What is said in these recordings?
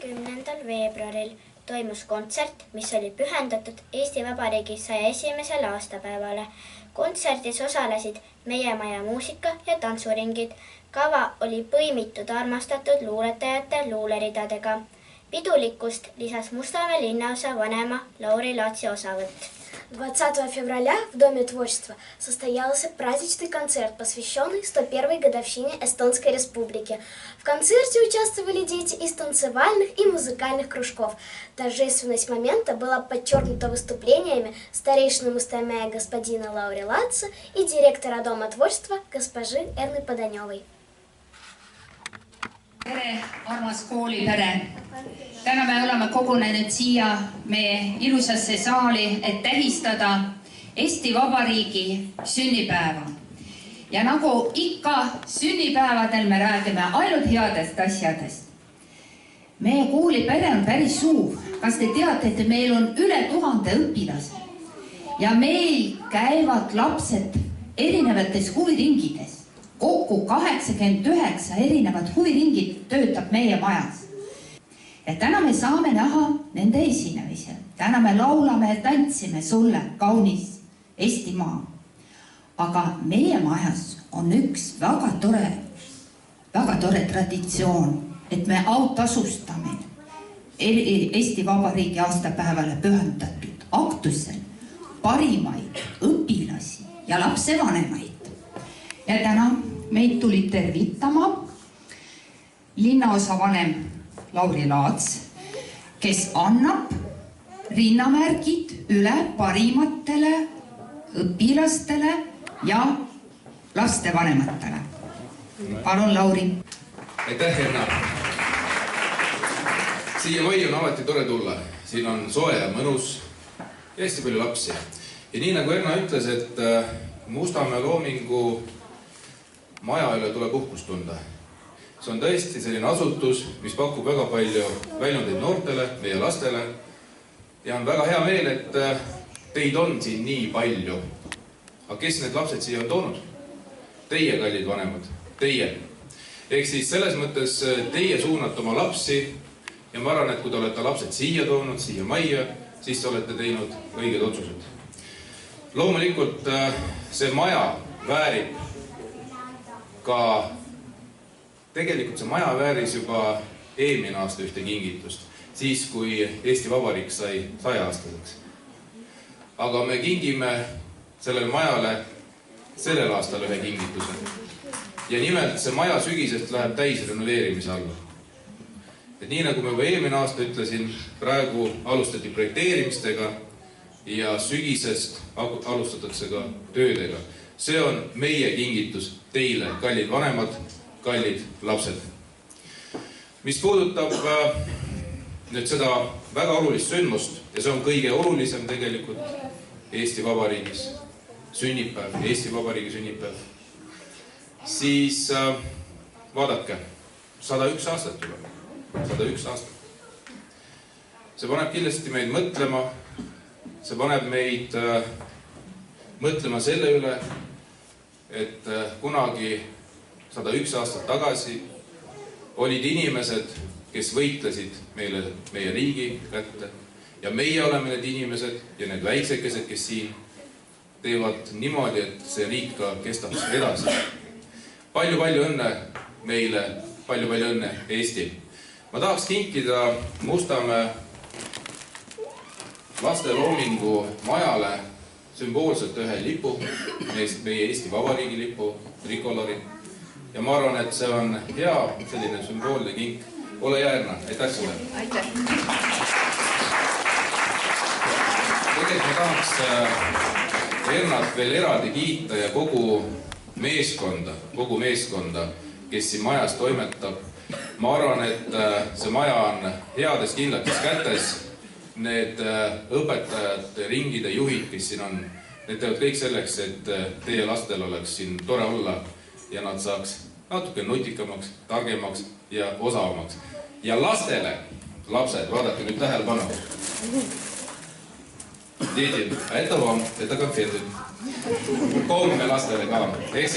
20. veebruaril toimus kontsert, mis oli pühendatud Eesti Vabariigi 101. aastapäevale. Kontserdis osalesid Meie Maja muusika- ja tantsuringid. Kava oli põimitud armastatud luuletajate luuleridadega. Pidulikkust lisas Mustamäe linnaosa vanema Lauri Laatsi osavõtt. 20 февраля в Доме творчества состоялся праздничный концерт, посвященный 101-й годовщине Эстонской Республики. В концерте участвовали дети из танцевальных и музыкальных кружков. Торжественность момента была подчеркнута выступлениями старейшины Мустамея господина Лаури Латца и директора Дома творчества госпожи Эрны Поданевой. Tere, armas koolipere! Täna me oleme kogunenud siia meie ilusasse saali, et tähistada Eesti Vabariigi sünnipäeva. Ja nagu ikka sünnipäevadel me räägime ainult headest asjadest. Meie koolipere on päris suur. Kas te teate, et meil on üle 1000 õpilase? Ja meil käivad lapsed erinevates huviringides. Kokku 89 erinevat huviringid töötab meie majas. Ja täna me saame näha nende esinemisel. Täna me laulame ja tantsime sulle kaunis Eestimaa. Aga meie majas on üks väga tore traditsioon, et me autasustame Eesti Vabariigi aastapäevale pühendatud aktusel parimaid õpilasi ja lapsevanemaid. Ja täna meid tuli tervitama linnaosavanem Lauri Laats, kes annab rinnamärgid üle parimatele õpilastele ja lastevanematele. Palun, Lauri. Aitäh, Erna. Siia majja on alati tore tulla. Siin on soe ja mõnus ja hästi palju lapsi. Ja nii nagu Erna ütles, et Mustamäe loomingu maja üle tuleb uhkust tunda. See on tõesti selline asutus, mis pakub väga palju väljundeid noortele, meie lastele. Ja on väga hea meel, et teid on siin nii palju. Aga kes need lapsed siia on toonud? Teie, kallid vanemad. Teie. Ehk siis selles mõttes teie suunate oma lapsi ja ma arvan, et kui te olete lapsed siia toonud, siia majja, siis te olete teinud õiged otsused. Loomulikult see maja väärib ka tegelikult see maja vääris juba eelmine aasta ühte kingitust, siis kui Eesti Vabariik sai 100-aastaseks. Aga me kingime sellele majale sellel aastal ühe kingituse. Ja nimelt see maja sügisest läheb täis renoveerimise alla. Et nii nagu me juba eelmine aasta ütlesin, praegu alustati projekteerimistega ja sügisest alustatakse ka töödega. See on meie kingitus teile, kallid vanemad, kallid lapsed. Mis puudutab nüüd seda väga olulist sündmust, ja see on kõige olulisem tegelikult Eesti Vabariigis sünnipäev, Eesti Vabariigi sünnipäev, siis vaadake, 101 aastat juba, 101 aastat. See paneb kindlasti meid mõtlema, see paneb meid mõtlema selle üle, et kunagi 101 aastat tagasi olid inimesed, kes võitlesid meie riigi kätte ja meie oleme need inimesed ja need väiksekesed, kes siin teevad niimoodi, et see riik ka kestab edasi. Palju õnne meile, palju õnne Eesti. Ma tahaks kinkida Mustamäe lasteloomingu majale sümboolselt ühe lipu, meie Eesti Vabariigi lipu, trikolori. Ja ma arvan, et see on hea selline sümboolne kink. Ole hea, Erna. Aitäh sulle. Aitäh. Tegelikult ma tahaks Ernat veel eraldi kiita ja kogu meeskonda, kes siin majas toimetab. Ma arvan, et see maja on heades kindlates kätes. Need õpetajad, ringide juhid, kes siin on, need teevad kõik selleks, et teie lastel oleks siin tore olla ja nad saaks natuke nutikamaks, targemaks ja osavamaks. Ja lastele, lapsed, vaadake nüüd tähelepanu. Дети, а это вам, это конфеты. Помните ластele ka. Ehk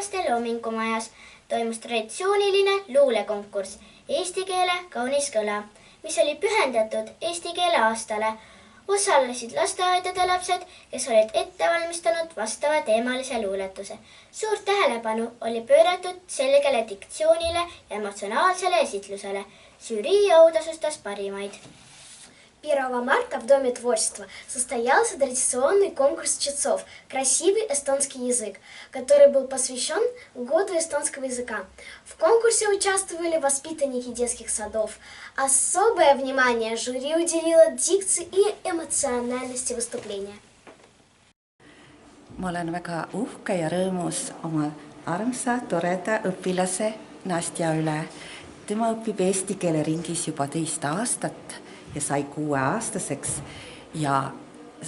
Mustamelaste loomingumajas toimus traditsiooniline luulekonkurss Eesti keele kaunis kõla, mis oli pühendatud Eesti keele aastale. Osalesid lasteaedade lapsed, kes olid ette valmistanud vastava teemalise luuletuse. Suurt tähelepanu oli pööratud selgele diktsioonile ja emotsionaalsele esitlusele. Žürii autasustas parimaid. 1 марта в Доме творчества состоялся традиционный конкурс чтецов «Красивый эстонский язык», который был посвящен Году эстонского языка. В конкурсе участвовали воспитанники детских садов. Особое внимание жюри уделило дикции и эмоциональности выступления. Ma olen väga uhke ja rõõmus oma armsa, toreda õpilase Nastja üle. Tema õpib eesti keele ringis juba 2 aastat ja sai 6-aastaseks ja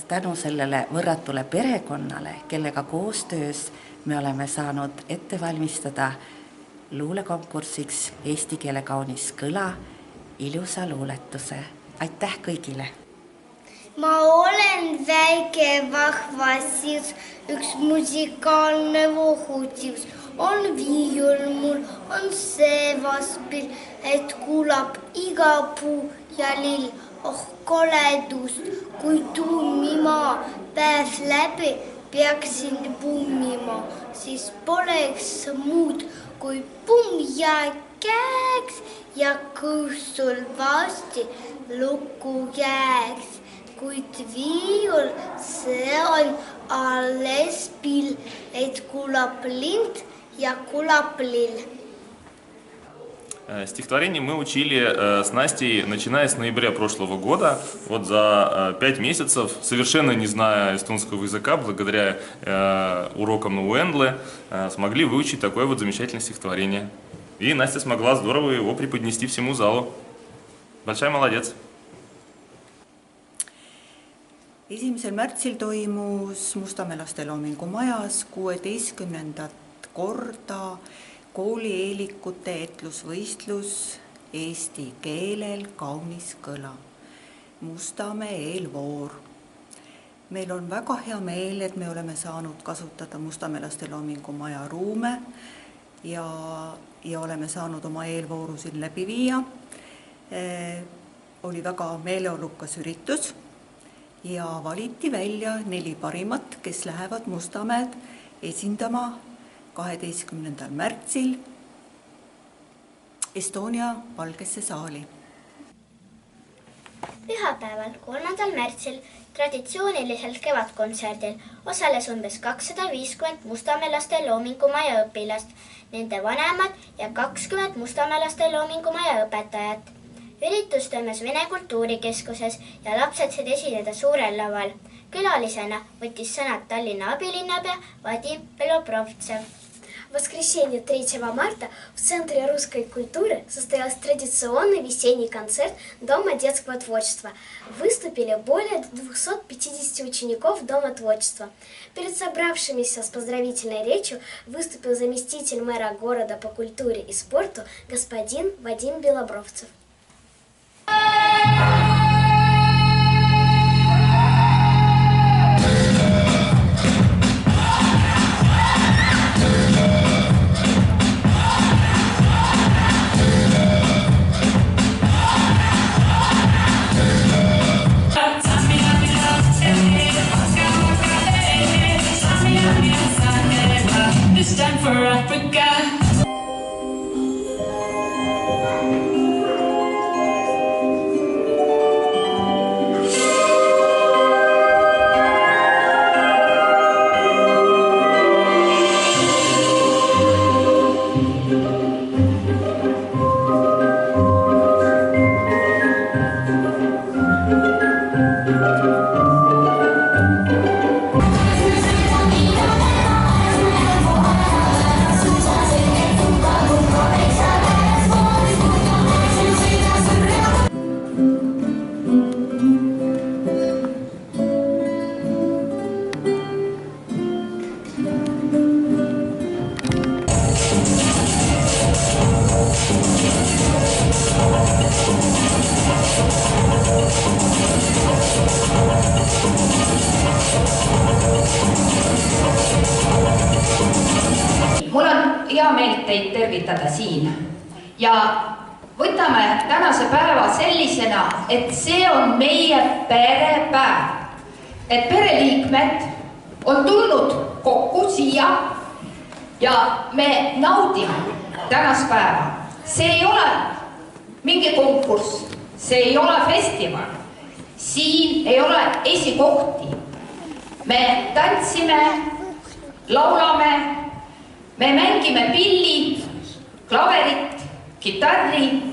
tänu sellele võrratule perekonnale, kellega koostöös me oleme saanud ette valmistada luulekonkursiks Eesti keele kaunis kõla ilusa luuletuse. Aitäh kõigile! Ma olen väike vahvasius, üks musikaalne vohutsius. On viiul mul, on seevaspil, et kuulab iga puu ja lill. Oh koledust, kui tummima päev läbi peaksin pummima, siis poleks muud kui pumm ja käeks ja kõhsul vasti lukku jääks. Kuid viiul see on alles pill, et kuulab lind ja kuulab lill. Стихотворение мы учили с Настей, начиная с ноября прошлого года. Вот за 5 месяцев, совершенно не зная эстонского языка, благодаря урокам на Уэндле, смогли выучить такое вот замечательное стихотворение. И Настя смогла здорово его преподнести всему залу. Большая молодец! 1. märtsil toimus Mustamelaste loomingumajas 16. korda koolieelikute etlusvõistlus eesti keelel kaunis kõla. Mustamäe eelvoor. Meil on väga hea meel, et me oleme saanud kasutada Mustamelaste loomingumaja ruume ja oleme saanud oma eelvooru siin läbi viia. Oli väga meeleolukas üritus. Ja valiti välja 4 parimat, kes lähevad Mustamäed esindama 12. märtsil Estonia Valgesse saali. Pühapäeval 3. märtsil traditsioonilisel kevadkontserdil osales umbes 250 Mustamelaste loomingumaja õpilast, nende vanemad ja 20 Mustamelaste loomingumaja õpetajat. Üritus toimus Vene kultuurikeskuses ja lapsed said esineda suurel laval. Külalisena võttis sõnad Tallinna abilinnapea Vadim Belobrovtsev. В воскресенье 3 марта в Центре русской культуры состоялся традиционный весенний концерт Дома детского творчества. Выступили более 250 учеников Дома творчества. Перед собравшимися с поздравительной речью выступил заместитель мэра города по культуре и спорту господин Вадим Белобровцев. It's time for Africa. tervitada siin ja võtame tänase päeva sellisena, et see on meie perepäev. Et pereliikmed on tulnud kokku siia ja me naudime tänast päeva. See ei ole mingi konkurss, see ei ole festival, siin ei ole esikohti. Me tantsime, laulame, me mängime pilli, klaverit, kitarri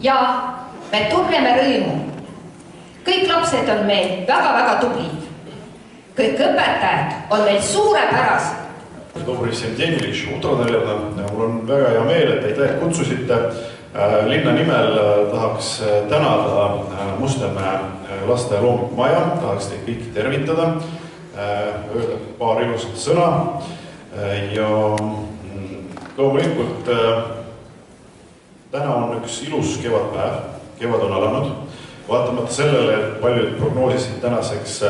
ja me tunneme rõõmu. Kõik lapsed on meil väga-väga tublid. Kõik õpetajad on meil suurepärased. Добрый всем день, или еще утро, наверное. Mul on väga hea meel, et aitäh kutsusite. Linna nimel tahaks tänada Mustamäe laste- ja loomikumaja, tahaks teid kõiki tervitada, öelda paar ilusat sõna ja loomulikult täna on üks ilus kevadpäev, kevad on alanud. Vaatamata sellele, et paljud prognoosisid tänaseks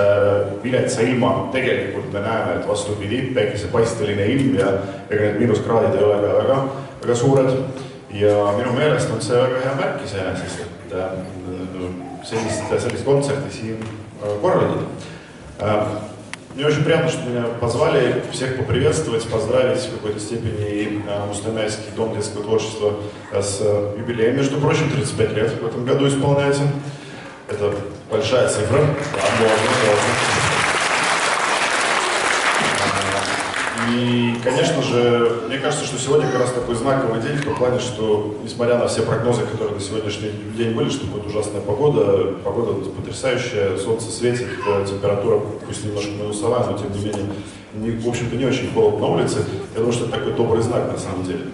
viletsa ilma, tegelikult me näeme, et vastupidi, päikesepaisteline ilm ja ega need miinuskraadid ei ole ka väga suured. Ja minu meelest on see väga hea märk iseenesest, et sellist kontserti siin korraldada. Мне очень приятно, что меня позвали всех поприветствовать, поздравить в какой-то степени Мустамайский дом детского творчества с юбилеем. Между прочим, 35 лет в этом году исполняется. Это большая цифра. Да, можно. И, конечно же, мне кажется, что сегодня как раз такой знаковый день в том плане, что, несмотря на все прогнозы, которые на сегодняшний день были, что будет ужасная погода, погода потрясающая, солнце светит, температура пусть немножко минусовая, но тем не менее, в общем-то, не очень холодно на улице. Я думаю, что это такой добрый знак на самом деле.